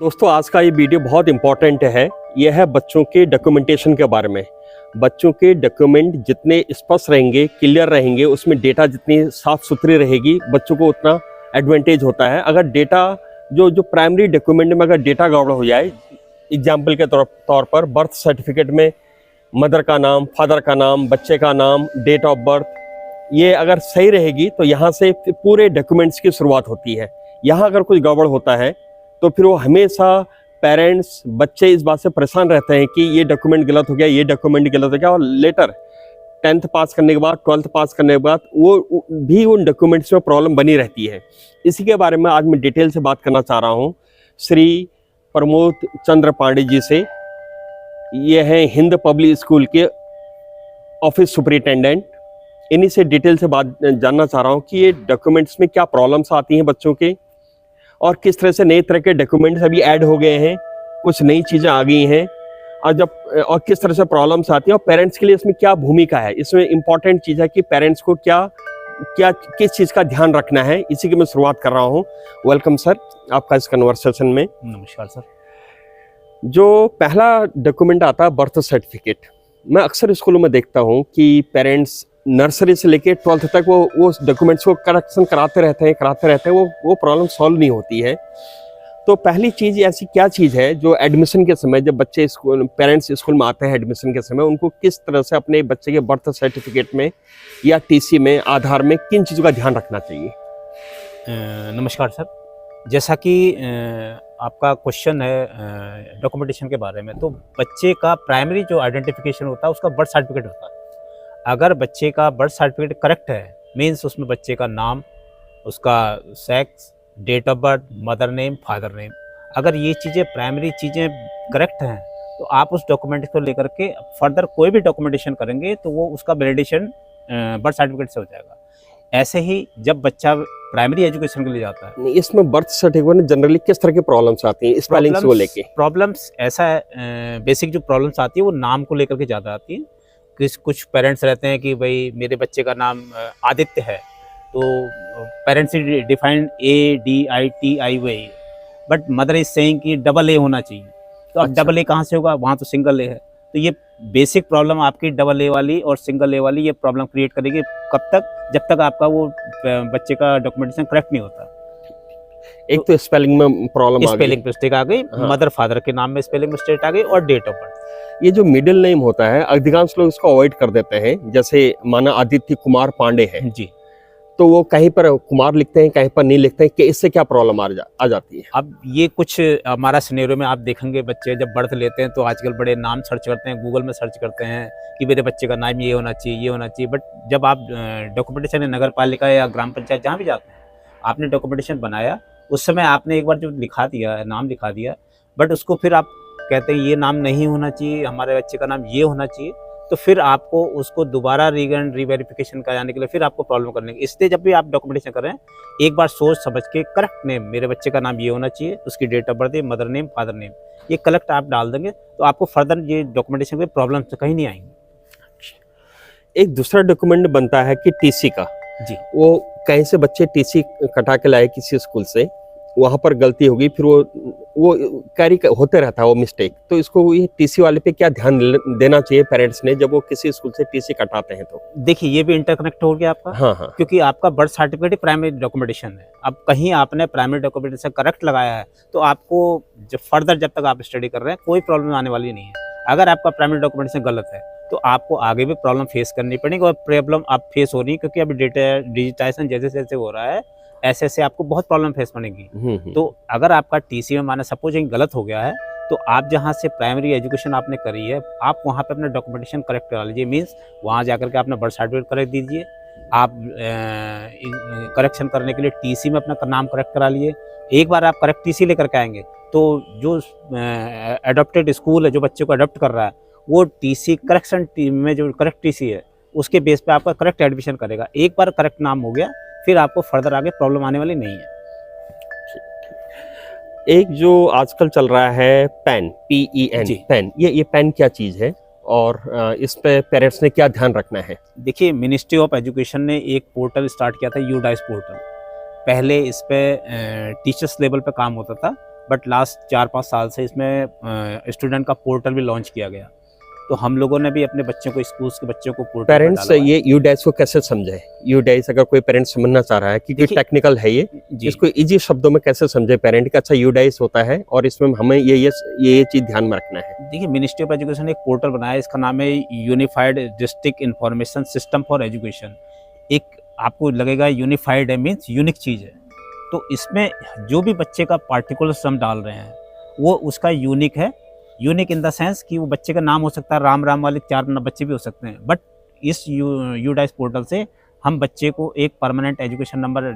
दोस्तों आज का ये वीडियो बहुत इम्पोर्टेंट है। यह है बच्चों के डॉक्यूमेंटेशन के बारे में। बच्चों के डॉक्यूमेंट जितने स्पष्ट रहेंगे, क्लियर रहेंगे, उसमें डेटा जितनी साफ सुथरी रहेगी, बच्चों को उतना एडवांटेज होता है। अगर डेटा जो प्राइमरी डॉक्यूमेंट में अगर डेटा गड़बड़ हो जाए, एग्जाम्पल के तौर पर बर्थ सर्टिफिकेट में मदर का नाम, फादर का नाम, बच्चे का नाम, डेट ऑफ बर्थ, ये अगर सही रहेगी तो यहाँ से पूरे डॉक्यूमेंट्स की शुरुआत होती है। यहाँ अगर कुछ गड़बड़ होता है तो फिर वो हमेशा पेरेंट्स, बच्चे इस बात से परेशान रहते हैं कि ये डॉक्यूमेंट गलत हो गया, ये डॉक्यूमेंट गलत हो गया, और लेटर 10th पास करने के बाद, 12th पास करने के बाद वो भी उन डॉक्यूमेंट्स में प्रॉब्लम बनी रहती है। इसी के बारे में आज मैं डिटेल से बात करना चाह रहा हूँ श्री प्रमोद चंद्र पांडे जी से। ये हैं हिंद पब्लिक स्कूल के ऑफिस सुपरिटेंडेंट। इन्हीं से डिटेल से बात जानना चाह रहा हूँ कि ये डॉक्यूमेंट्स में क्या प्रॉब्लम्स आती हैं बच्चों के, और किस तरह से नए तरह के डॉक्यूमेंट्स अभी ऐड हो गए हैं, कुछ नई चीज़ें आ गई हैं, और किस तरह से प्रॉब्लम्स आती हैं, और पेरेंट्स के लिए इसमें क्या भूमिका है। इसमें इम्पॉर्टेंट चीज़ है कि पेरेंट्स को किस चीज़ का ध्यान रखना है। इसी की मैं शुरुआत कर रहा हूँ। वेलकम सर आपका इस कन्वर्सेशन में। नमस्कार सर। जो पहला डॉक्यूमेंट आता है बर्थ सर्टिफिकेट, मैं अक्सर स्कूलों में देखता हूँ कि पेरेंट्स नर्सरी से लेके 12th तक वो डॉक्यूमेंट्स को करेक्शन कराते रहते हैं, वो प्रॉब्लम सॉल्व नहीं होती है। तो पहली चीज़ ऐसी क्या चीज़ है जो एडमिशन के समय, जब बच्चे पेरेंट्स स्कूल में आते हैं एडमिशन के समय, उनको किस तरह से अपने बच्चे के बर्थ सर्टिफिकेट में या टीसी में, आधार में किन चीज़ों का ध्यान रखना चाहिए? नमस्कार सर। जैसा कि आपका क्वेश्चन है डॉक्यूमेंटेशन के बारे में, तो बच्चे का प्राइमरी जो आइडेंटिफिकेशन होता है उसका बर्थ सर्टिफिकेट होता है। अगर बच्चे का बर्थ सर्टिफिकेट करेक्ट है, मीन्स उसमें बच्चे का नाम, उसका sex, date of birth, mother name, father name, अगर ये चीज़ें प्राइमरी चीज़ें करेक्ट हैं तो आप उस डॉक्यूमेंट को लेकर के फर्दर कोई भी डॉक्यूमेंटेशन करेंगे तो वो उसका वैलिडेशन बर्थ सर्टिफिकेट से हो जाएगा। ऐसे ही जब बच्चा प्राइमरी एजुकेशन के लिए जाता है, इसमें बर्थ सर्टिफिकेट में जनरली किस तरह की प्रॉब्लम्स आती हैं स्पेलिंग को लेके? प्रॉब्लम्स ऐसा है, बेसिक जो प्रॉब्लम्स आती है वो नाम को लेकर के ज़्यादा आती है। कुछ पेरेंट्स रहते हैं कि भाई मेरे बच्चे का नाम आदित्य है, तो parents defined ADITIY, but mother is saying कि डबल ए होना चाहिए। तो अब डबल ए कहाँ से होगा, वहाँ तो सिंगल ए है। तो ये बेसिक प्रॉब्लम आपकी डबल ए वाली और सिंगल ए वाली ये प्रॉब्लम क्रिएट करेगी। कब तक? जब तक आपका वो बच्चे का डॉक्यूमेंटेशन करेक्ट नहीं होता। एक तो स्पेलिंग में प्रॉब्लम, स्पेलिंग मिस्टेक आ गई, मदर फादर के नाम में स्पेलिंग मिस्टेक आ गई, और डेट ऑफ बर्थ। ये जो मिडिल नेम होता है अधिकांश लोग इसको अवॉइड कर देते हैं। जैसे माना आदित्य कुमार पांडे है जी, तो वो कहीं पर कुमार लिखते हैं, कहीं पर नहीं लिखते हैं, कि इससे क्या प्रॉब्लम आ जाती है? अब ये कुछ हमारा सिनेरियो में आप देखेंगे, बच्चे जब बर्थ लेते हैं तो आजकल बड़े नाम सर्च करते हैं, गूगल में सर्च करते हैं कि मेरे बच्चे का नाम ये होना चाहिए, ये होना चाहिए। बट जब आप डॉक्यूमेंटेशन नगर पालिका या ग्राम पंचायत जहाँ भी जाते हैं, आपने डॉक्यूमेंटेशन बनाया, उस समय आपने एक बार जो लिखा दिया, नाम लिखा दिया, बट उसको फिर आप कहते हैं ये नाम नहीं होना चाहिए, हमारे बच्चे का नाम ये होना चाहिए, तो फिर आपको उसको दोबारा रीवेरिफिकेशन कराने के लिए फिर आपको प्रॉब्लम करने की। इसलिए जब भी आप डॉक्यूमेंटेशन कर रहे हैं, एक बार सोच समझ के करेक्ट नेम, मेरे बच्चे का नाम ये होना चाहिए, उसकी date of birth, mother name, father name, ये करेक्ट आप डाल देंगे तो आपको फर्दर ये डॉक्यूमेंटेशन में प्रॉब्लम कहीं नहीं आएंगी। एक दूसरा डॉक्यूमेंट बनता है कि टीसी का। जी, वो कहीं से बच्चे टीसी कटा के लाए किसी स्कूल से, वहाँ पर गलती होगी, फिर वो कैरी होते रहता है वो मिस्टेक। तो इसको ये टीसी वाले पे क्या ध्यान देना चाहिए पेरेंट्स ने जब वो किसी स्कूल से टीसी कटाते हैं? तो देखिए ये भी इंटरकनेक्ट हो गया आपका। हाँ। क्योंकि आपका बर्थ सर्टिफिकेट ही प्राइमरी डॉक्यूमेंटेशन है। अब कहीं आपने प्राइमरी डॉक्यूमेंटेशन करेक्ट लगाया है तो आपको जब फर्दर जब तक आप स्टडी कर रहे हैं कोई प्रॉब्लम आने वाली नहीं है। अगर आपका प्राइमरी डॉक्यूमेंटेशन गलत है तो आपको आगे भी प्रॉब्लम फेस करनी पड़ेगी, और प्रॉब्लम आप फेस हो रही है क्योंकि अभी डिजिटाइजेशन जैसे जैसे हो रहा है, ऐसे ऐसे आपको बहुत प्रॉब्लम फेस पड़ेगी। तो अगर आपका टीसी में माना सपोजिंग गलत हो गया है, तो आप जहाँ से प्राइमरी एजुकेशन आपने करी है, आप वहाँ पे अपना डॉक्यूमेंटेशन करेक्ट करा लीजिए। मीन्स वहाँ जाकर के अपना बर्थ सर्टिफिकेट करेक्ट दीजिए, आप करेक्शन करने के लिए टीसी में अपना नाम करेक्ट करा लिए। एक बार आप करेक्ट टीसी लेकर के आएंगे तो जो एडॉप्टेड स्कूल है जो बच्चे को अडॉप्ट कर रहा है, वो टीसी करेक्शन टीम में जो करेक्ट टीसी है उसके बेस पे आपका करेक्ट एडमिशन करेगा। एक बार करेक्ट नाम हो गया फिर आपको फर्दर आगे प्रॉब्लम आने वाली नहीं है। एक जो आजकल चल रहा है पैन, PEN, पैन, ये पैन क्या चीज़ है और इस पे पेरेंट्स ने क्या ध्यान रखना है? देखिए, मिनिस्ट्री ऑफ एजुकेशन ने एक पोर्टल स्टार्ट किया था, यूडाइस पोर्टल। पहले इस पे टीचर्स लेवल पे काम होता था, बट लास्ट 4-5 साल से इसमें स्टूडेंट का पोर्टल भी लॉन्च किया गया। तो हम लोगों ने भी अपने बच्चों को, स्कूल्स के बच्चों को पोर्टल पर पेरेंट्स डाला हुआ है। ये यूडाइस को कैसे समझे? यूडाइस अगर कोई पेरेंट्स समझना चाह रहा है, क्योंकि देखिए- टेक्निकल है ये, जी, इसको इजी शब्दों में कैसे समझे पेरेंट का? अच्छा, यूडाइस होता है और इसमें हमें ये चीज ध्यान में रखना है। देखिए मिनिस्ट्री ऑफ एजुकेशन ने एक पोर्टल बनाया है, इसका नाम है unified district information system for education. एक आपको लगेगा यूनिफाइड है मीन्स यूनिक चीज़ है। तो इसमें जो भी बच्चे का पार्टिकुलर्स हम डाल रहे हैं वो उसका यूनिक है। यूनिक इन द सेंस कि वो बच्चे का नाम हो सकता है, राम राम वाले 4 बच्चे भी हो सकते हैं, बट इस यूडाइस पोर्टल से हम बच्चे को एक परमानेंट एजुकेशन नंबर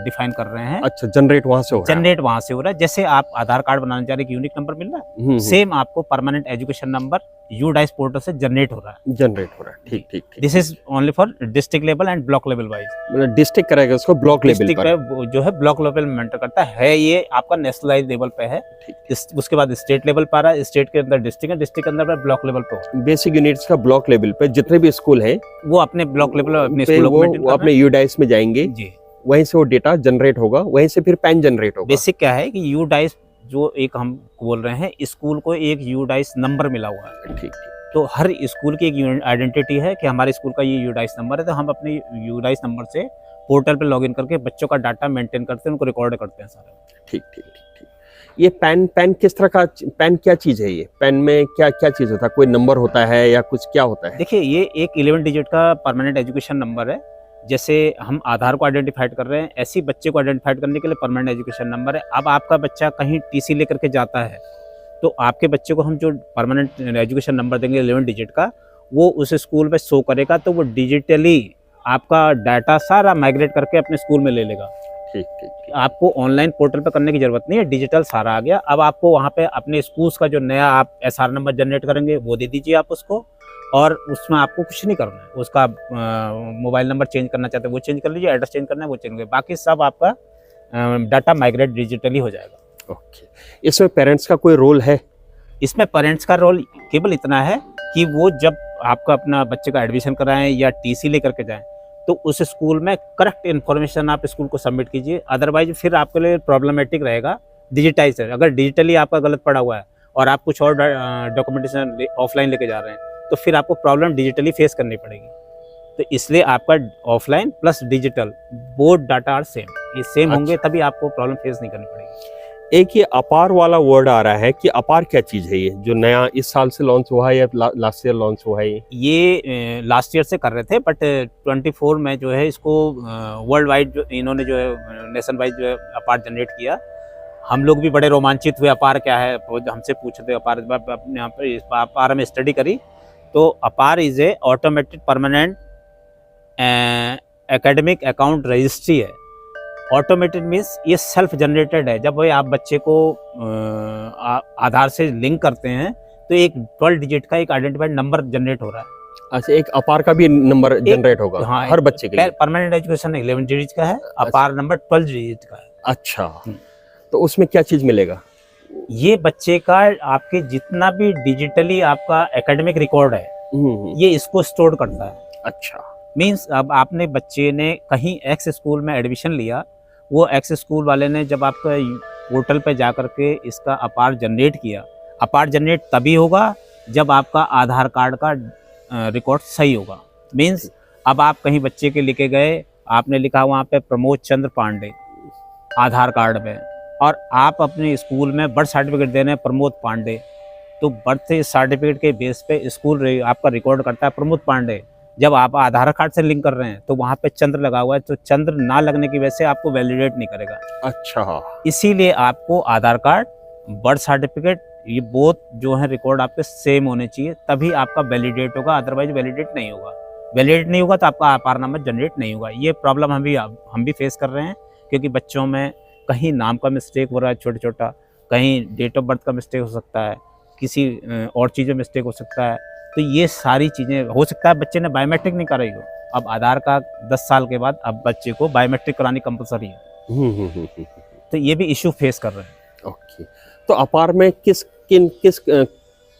डिफाइन कर रहे हैं। अच्छा, जनरेट वहां से हो रहा है। जनरेट वहां से हो रहा है। जैसे आप आधार कार्ड बनाने जा रहे हैं, यूनिक नंबर मिल रहा है, सेम आपको permanent education number UDISE portal से जनरेट हो रहा है। जनरेट हो रहा है, ठीक ठीक ठीक। This is only for district level and block level wise. मतलब डिस्ट्रिक्ट करेगा उसको ब्लॉक लेवल डिस्ट्रिक्ट पर। पे जो है ब्लॉक लेवल में मेंटर करता है, ये आपका नेशनलाइज लेवल पे है। उसके बाद स्टेट लेवल पर आ रहा है, स्टेट के अंदर डिस्ट्रिक्ट है, डिस्ट्रिक्ट के अंदर ब्लॉक लेवल पे हो। बेसिक यूनिट्स का ब्लॉक लेवल पे जितने भी स्कूल हैं वो अपने ब्लॉक लेवल अपने पे स्कूल वो अपने यूडाइस में जाएंगे, जी। वहीं से वो डेटा जनरेट होगा, वहीं से फिर पैन जनरेट होगा। बेसिक क्या है कि यूडाइस जो एक हम बोल रहे हैं, स्कूल को एक यूडाइस नंबर मिला हुआ है। ठीक। तो हर स्कूल की एक आइडेंटिटी है कि हमारे स्कूल का ये यूडाइस नंबर है। तो हम अपने यूडाइस नंबर से पोर्टल पे लॉगिन करके बच्चों का डाटा मेंटेन करते हैं, उनको रिकॉर्ड करते हैं सारा। ठीक। ये पैन किस तरह का, पैन क्या चीज है? ये पैन में क्या क्या चीज होता है? कोई नंबर होता है या कुछ क्या होता है? देखिए ये एक 11 डिजिट का परमानेंट एजुकेशन नंबर है। जैसे हम आधार को आइडेंटिफाइड कर रहे हैं, ऐसे ही बच्चे को आइडेंटिफाइड करने के लिए परमानेंट एजुकेशन नंबर है। अब आपका बच्चा कहीं टीसी लेकर के जाता है तो आपके बच्चे को हम जो परमानेंट एजुकेशन नंबर देंगे 11 डिजिट का, वो उस स्कूल में शो करेगा। तो वो डिजिटली आपका डाटा सारा माइग्रेट करके अपने स्कूल में ले लेगा। ठीक। आपको ऑनलाइन पोर्टल पे करने की जरूरत नहीं है, डिजिटल सारा आ गया। अब आपको वहाँ पे अपने स्कूल्स का जो नया आप एसआर नंबर जनरेट करेंगे वो दे दीजिए आप उसको, और उसमें आपको कुछ नहीं करना है। उसका मोबाइल नंबर चेंज करना चाहते हैं वो चेंज कर लीजिए, एड्रेस चेंज करना है वो चेंज करिए, बाकी सब आपका डाटा माइग्रेट डिजिटली हो जाएगा। ओके, इसमें पेरेंट्स का कोई रोल है? इसमें पेरेंट्स का रोल केवल इतना है कि वो जब आपका अपना बच्चे का एडमिशन कराएं या टीसी लेकर के जाएं तो उस स्कूल में करेक्ट इन्फॉर्मेशन आप स्कूल को सबमिट कीजिए। अदरवाइज फिर आपके लिए प्रॉब्लमेटिक रहेगा डिजिटाइज है। अगर डिजिटली आपका गलत पड़ा हुआ है और आप कुछ और डॉक्यूमेंटेशन ऑफलाइन लेके जा रहे हैं तो फिर आपको प्रॉब्लम डिजिटली फेस करनी पड़ेगी। तो इसलिए आपका offline plus digital both data are same, ये सेम होंगे तभी आपको प्रॉब्लम फेस नहीं करनी पड़ेगी। एक ये अपार वाला वर्ड आ रहा है कि अपार क्या चीज है? ये जो नया इस साल से लॉन्च हुआ है या लास्ट ईयर लॉन्च हुआ है? ये लास्ट ईयर से कर रहे थे, बट 24 में जो है इसको वर्ल्ड वाइड जो इन्होंने जो है नेशन वाइड जो है अपार जनरेट किया। हम लोग भी बड़े रोमांचित हुए, अपार क्या है, हमसे पूछे थे अपार, अपने यहाँ पर अपार में स्टडी करी तो अपार is a automated permanent academic account registry है। ऑटोमेटेड मीन्स ये सेल्फ जनरेटेड है। जब आप बच्चे को आधार से लिंक करते हैं तो एक 12 डिजिट का एक आइडेंटिफाइड नंबर जनरेट हो रहा है। अच्छा, एक अपार का भी नंबर जनरेट होगा? हाँ, हर बच्चे के लिए? परमानेंट एजुकेशन 11 डिजिट का है, अपार नंबर 12 डिजिट का है। अच्छा, तो उसमें क्या चीज मिलेगा? ये बच्चे का आपके जितना भी डिजिटली आपका एकेडमिक रिकॉर्ड है ये इसको स्टोर करता है। अच्छा, मीन्स अब आपने बच्चे ने कहीं एक्स स्कूल में एडमिशन लिया, वो एक्स स्कूल वाले ने जब आपका पोर्टल पे जा करके इसका अपार जनरेट किया, अपार जनरेट तभी होगा जब आपका आधार कार्ड का रिकॉर्ड सही होगा। मीन्स अब आप कहीं बच्चे के लिखे गए, आपने लिखा वहाँ पे प्रमोद चंद्र पांडे आधार कार्ड में, और आप अपने स्कूल में बर्थ सर्टिफिकेट दे रहे हैं प्रमोद पांडे, तो बर्थ सर्टिफिकेट के बेस पे स्कूल आपका रिकॉर्ड करता है प्रमोद पांडे। जब आप आधार कार्ड से लिंक कर रहे हैं तो वहाँ पे चंद्र लगा हुआ है, तो चंद्र ना लगने की वजह से आपको वैलिडेट नहीं करेगा। अच्छा, इसीलिए आपको आधार कार्ड, बर्थ सर्टिफिकेट, ये बोथ जो है रिकॉर्ड आपके सेम होने चाहिए, तभी आपका वैलिडेट होगा, अदरवाइज वैलिडेट नहीं होगा। वैलिडेट नहीं होगा तो आपका आधार नंबर जनरेट नहीं होगा। ये प्रॉब्लम हम भी फेस कर रहे हैं, क्योंकि बच्चों में कहीं नाम का मिस्टेक हो रहा है छोटा छोटा, कहीं डेट ऑफ बर्थ का मिस्टेक हो सकता है, किसी और चीज़ में मिस्टेक हो सकता है। तो ये सारी चीज़ें हो सकता है बच्चे ने बायोमेट्रिक नहीं कराई हो। अब आधार का 10 साल के बाद अब बच्चे को बायोमेट्रिक करानी कंपलसरी है। तो ये भी इशू फेस कर रहे हैं। ओके, तो अपार में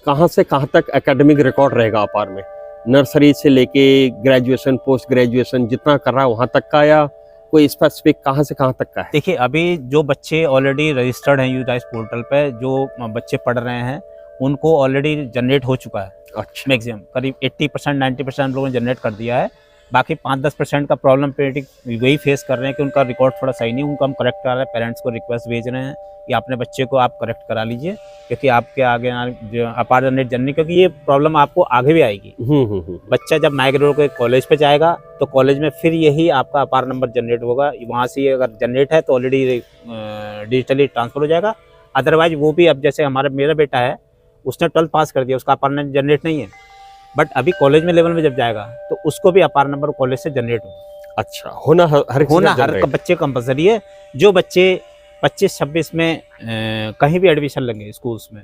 कहाँ से कहाँ तक एकेडमिक रिकॉर्ड रहेगा अपार में? नर्सरी से लेके ग्रेजुएशन, पोस्ट ग्रेजुएशन जितना कर रहा है वहाँ तक का, या कोई स्पेसिफिक कहाँ से कहाँ तक का है? देखिए अभी जो बच्चे ऑलरेडी रजिस्टर्ड हैं यूडाइस पोर्टल पे, जो बच्चे पढ़ रहे हैं उनको ऑलरेडी जनरेट हो चुका है। अच्छा, मैक्सिमम करीब 80% 90% हम लोगों ने जनरेट कर दिया है। बाकी 5-10% का प्रॉब्लम वही फेस कर रहे हैं कि उनका रिकॉर्ड थोड़ा सही नहीं, उनको हम करेक्ट करा रहे हैं। पेरेंट्स को रिक्वेस्ट भेज रहे हैं कि अपने बच्चे को आप करेक्ट करा लीजिए, क्योंकि आपके आगे अपार जनरेट जनरली, क्योंकि ये प्रॉब्लम आपको आगे भी आएगी। बच्चा जब माइग्रेट होकर कॉलेज पे जाएगा तो कॉलेज में फिर यही आपका अपार नंबर जनरेट होगा। वहाँ से अगर जनरेट है तो ऑलरेडी डिजिटली ट्रांसफर हो जाएगा। अदरवाइज वो भी, अब जैसे मेरा बेटा है, उसने 12th पास कर दिया, उसका अपार नंबर जनरेट नहीं है, बट अभी कॉलेज में लेवल में जब जाएगा तो उसको भी अपार नंबर कॉलेज से जनरेट होगा। अच्छा, होना हर बच्चे कंपलसरी है। जो बच्चे 25-26 में कहीं भी एडमिशन लेंगे स्कूल्स में,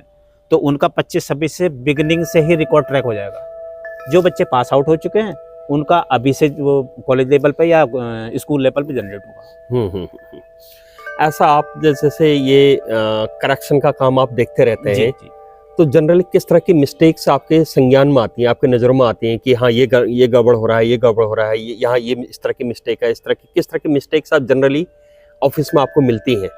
तो उनका 25-26 से बिगिनिंग से ही रिकॉर्ड ट्रैक हो जाएगा। जो बच्चे पास आउट हो चुके हैं उनका अभी से वो कॉलेज लेवल पे या स्कूल लेवल पे जनरेट होगा। ऐसा आप जैसे ये करेक्शन का काम आप देखते रहते हैं, तो जनरली किस तरह की मिस्टेक्स आपके संज्ञान में आती हैं, आपके नज़रों में आती हैं कि हाँ ये गड़बड़ हो रहा है, ये गड़बड़ हो रहा है, यहाँ ये इस तरह की मिस्टेक है, इस तरह की किस तरह की मिस्टेक्स आप जनरली ऑफिस में आपको मिलती हैं?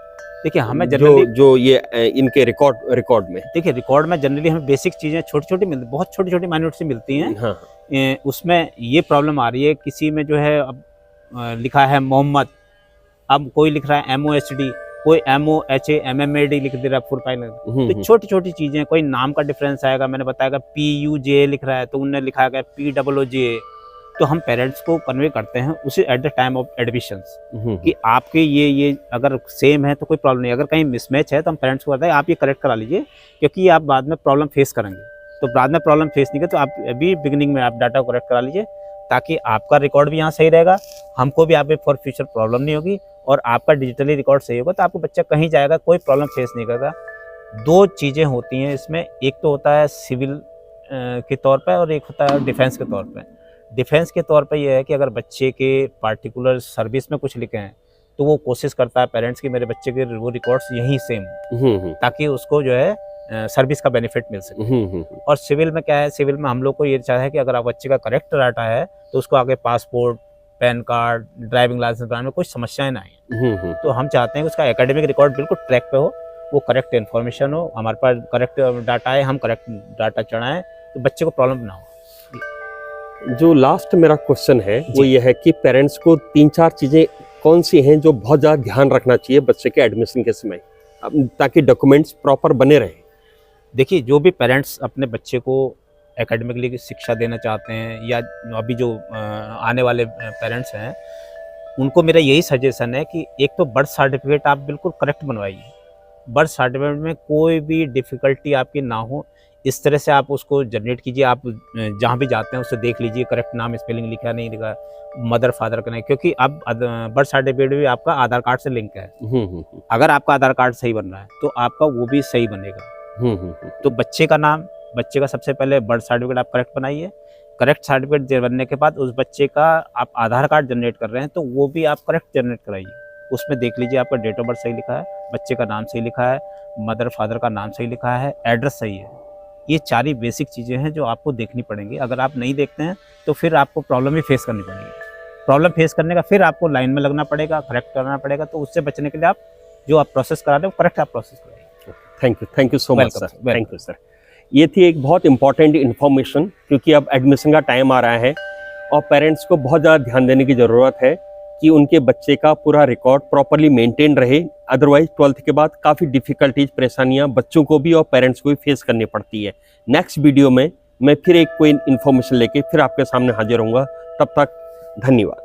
देखिए हमें जनरली जो ये इनके रिकॉर्ड में, देखिए रिकॉर्ड में जनरली हमें बेसिक चीज़ें छोटी छोटी मिलती, बहुत छोटी छोटी माइन्यूट सी मिलती हैं। हाँ। उसमें ये प्रॉब्लम आ रही है, किसी में जो है अब लिखा है मोहम्मद, अब कोई लिख रहा है MOHD, कोई MOHAMMAD लिख दे रहा है फुल फाइनल। तो छोटी छोटी चीज़ें, कोई नाम का डिफरेंस आएगा, मैंने बताया PUJ लिख रहा है तो उनने लिखा है POOJ। तो हम पेरेंट्स को कन्वे करते हैं उसी at the time of admissions कि आपके ये अगर सेम है तो कोई प्रॉब्लम नहीं, अगर कहीं मिसमैच है तो हम पेरेंट्स को कहते हैं आप ये करेक्ट करा लीजिए, क्योंकि आप बाद में प्रॉब्लम फेस करेंगे। तो बाद में प्रॉब्लम फेस नहीं करे तो आप अभी बिगिनिंग में आप डाटा को करेक्ट करा लीजिए, ताकि आपका रिकॉर्ड भी यहाँ सही रहेगा, हमको भी आप फॉर फ्यूचर प्रॉब्लम नहीं होगी, और आपका डिजिटली रिकॉर्ड सही होगा तो आपको बच्चा कहीं जाएगा कोई प्रॉब्लम फेस नहीं करेगा। 2 चीज़ें होती हैं इसमें, एक तो होता है सिविल के तौर पे और एक होता है डिफेंस के तौर पे। डिफेंस के तौर पे ये है कि अगर बच्चे के पार्टिकुलर सर्विस में कुछ लिखे हैं तो वो कोशिश करता है पेरेंट्स कि मेरे बच्चे के वो रिकॉर्ड्स यही सेम, ताकि उसको जो है सर्विस का बेनिफिट मिल सके। और सिविल में क्या है, सिविल में हम लोग को ये चाहे कि अगर आप बच्चे का करेक्ट डाटा है तो उसको आगे passport, PAN card, driving licence बनाने में कोई समस्याएं ना आए। तो हम चाहते हैं कि उसका एकेडमिक रिकॉर्ड बिल्कुल ट्रैक पे हो, वो करेक्ट इन्फॉर्मेशन हो, हमारे पास करेक्ट डाटा है, हम करेक्ट डाटा चढ़ाएं तो बच्चे को प्रॉब्लम ना हो। जो लास्ट मेरा क्वेश्चन है वो ये है कि पेरेंट्स को 3-4 चीज़ें कौन सी हैं जो बहुत ज़्यादा ध्यान रखना चाहिए बच्चे के एडमिशन के समय, ताकि डॉक्यूमेंट्स प्रॉपर बने रहें? देखिए जो भी पेरेंट्स अपने बच्चे को एकेडमिकली शिक्षा देना चाहते हैं, या अभी जो आने वाले पेरेंट्स हैं, उनको मेरा यही सजेशन है कि एक तो बर्थ सर्टिफिकेट आप बिल्कुल करेक्ट बनवाइए। बर्थ सर्टिफिकेट में कोई भी डिफ़िकल्टी आपकी ना हो, इस तरह से आप उसको जनरेट कीजिए। आप जहाँ भी जाते हैं उससे देख लीजिए करेक्ट नाम स्पेलिंग लिखा नहीं लिखा, मदर फादर का नहीं, क्योंकि अब बर्थ सर्टिफिकेट भी आपका आधार कार्ड से लिंक है। अगर आपका आधार कार्ड सही बन रहा है तो आपका वो भी सही बनेगा। तो बच्चे का नाम, बच्चे का सबसे पहले बर्थ सर्टिफिकेट आप करेक्ट बनाइए। करेक्ट सर्टिफिकेट बनने के बाद उस बच्चे का आप आधार कार्ड जनरेट कर रहे हैं तो वो भी आप करेक्ट जनरेट कराइए। उसमें देख लीजिए आपका डेट ऑफ बर्थ सही लिखा है, बच्चे का नाम सही लिखा है, मदर फादर का नाम सही लिखा है, एड्रेस सही है। ये 4 ही बेसिक चीज़ें हैं जो आपको देखनी पड़ेंगी। अगर आप नहीं देखते हैं तो फिर आपको प्रॉब्लम ही फेस करनी पड़ेगी। प्रॉब्लम फेस करने का फिर आपको लाइन में लगना पड़ेगा, करेक्ट करना पड़ेगा। तो उससे बचने के लिए आप जो आप प्रोसेस करा रहे हो करेक्ट आप प्रोसेस कराइए। Thank you so much sir, thank you sir. ये थी एक बहुत इंपॉर्टेंट इन्फॉर्मेशन, क्योंकि अब एडमिशन का टाइम आ रहा है और पेरेंट्स को बहुत ज़्यादा ध्यान देने की ज़रूरत है कि उनके बच्चे का पूरा रिकॉर्ड प्रॉपरली मेंटेन रहे। अदरवाइज 12th के बाद काफ़ी डिफ़िकल्टीज, परेशानियां बच्चों को भी और पेरेंट्स को भी फेस करनी पड़ती है। नेक्स्ट वीडियो में मैं फिर एक कोई इन्फॉर्मेशन लेके फिर आपके सामने हाजिर होऊंगा। तब तक धन्यवाद।